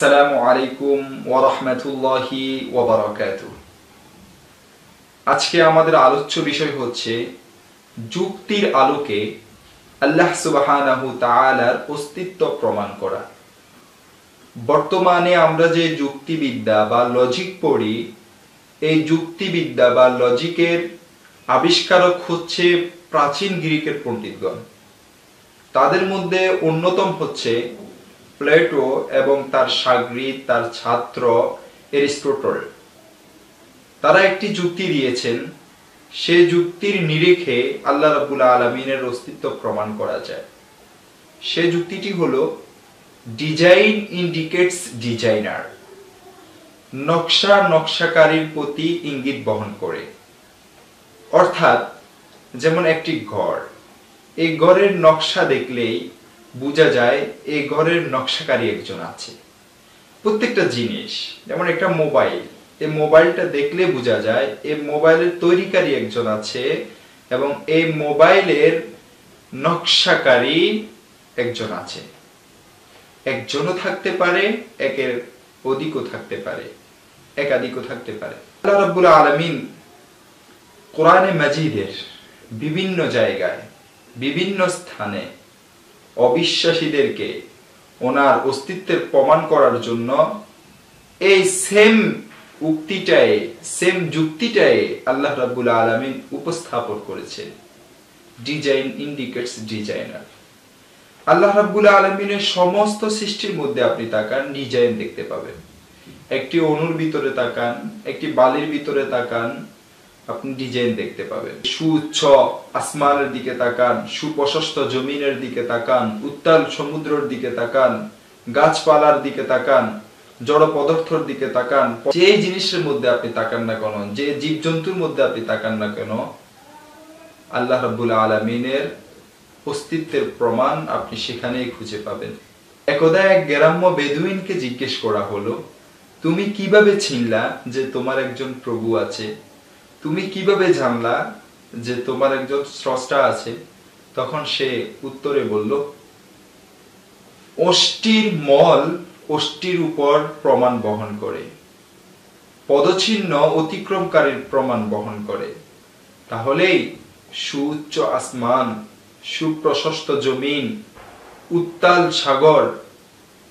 আসসালামু আলাইকুম ওয়া রাহমাতুল্লাহি ওয়া বারাকাতুহু। আজকে আমাদের আলোচ্য বিষয় হচ্ছে যুক্তির আলোকে আল্লাহ সুবহানাহু তাআলার অস্তিত্ব প্রমাণ করা। বর্তমানে আমরা যে যুক্তিবিদ্যা বা লজিক পড়ি, এই যুক্তিবিদ্যা বা লজিকের আবিষ্কারক হচ্ছে প্রাচীন গ্রিকের পণ্ডিতগণ। তাদের মধ্যে অন্যতম হচ্ছে প্লেটো এবং তার শাগরিদ, তার ছাত্র এরিস্টটল। তারা একটি যুক্তি দিয়েছেন, সে যুক্তির নিরিখে আল্লাহ রাব্বুল আলামিনের অস্তিত্ব প্রমাণ করা যায়। সে যুক্তিটি হলো ডিজাইন ইন্ডিকেটস ডিজাইনার। নকশা নকশাকারীর প্রতি ইঙ্গিত বহন করে। অর্থাৎ যেমন একটি ঘর, এই ঘরের নকশা দেখলেই বোঝা যায় এই ঘরের নকশাকারী একজন আছে। প্রত্যেকটা জিনিস, যেমন একটা মোবাইল, এই মোবাইলটা দেখলে বোঝা যায় এই মোবাইলের তৈরিকারী একজন আছে এবং এই মোবাইলের নকশাকারী একজন আছে। একজনও থাকতে পারে, একের অধিকও থাকতে পারে, একাধিকও থাকতে পারে। আল্লাহ রাব্বুল আলামিন কোরআনে মাজিদের বিভিন্ন জায়গায়, বিভিন্ন স্থানে অবিশ্বাসীদেরকে ওনার অস্তিত্বের প্রমাণ করার জন্য এই সেম উক্তিটাই, সেম যুক্তিটাই আল্লাহ রাব্বুল আলামিন উপস্থাপন করেছেন। Design indicates designer. আল্লাহ রাব্বুল আলামিনের সমস্ত সৃষ্টির মধ্যে আপনি তাকান, ডিজাইন দেখতে পাবেন। একটি অণুর ভিতরে তাকান, একটি বালির ভিতরে তাকান, আপনি ডিজাইন দেখতে পাবেন। সুউচ্চ আসমানের দিকে তাকান, সুপ্রশস্ত জমিনের দিকে তাকান, উত্তাল সমুদ্রের দিকে তাকান, গাছপালার দিকে তাকান, জড় পদার্থের দিকে তাকান। যে জিনিসের মধ্যে আপনি তাকান না কেন, যে জীবজন্তুর মধ্যে আপনি তাকান না কেন, আল্লাহ রাব্বুল আলামিনের অস্তিত্বের প্রমাণ আপনি সেখানেই খুঁজে পাবেন। একদা এক গ্রাম্য বেদুইনকে জিজ্ঞেস করা হলো, তুমি কিভাবে চিনলা যে তোমার একজন প্রভু আছে? তুমি কিভাবে জানলা যে তোমার একজন স্রষ্টা আছে? তখন সে উত্তরে বলল, অষ্টির মল অষ্টির উপর প্রমাণ বহন করে, পদচিহ্ন অতিক্রমকারীর প্রমাণ বহন করে। তাহলেই সুউচ্চ আসমান, সুপ্রশস্ত জমিন, উত্তাল সাগর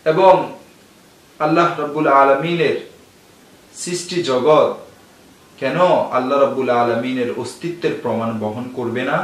এবং আল্লাহ রাব্বুল আলামিনের সৃষ্টি জগৎ কেন আল্লাহ রাব্বুল আলামিনের অস্তিত্বের প্রমাণ বহন করবে না?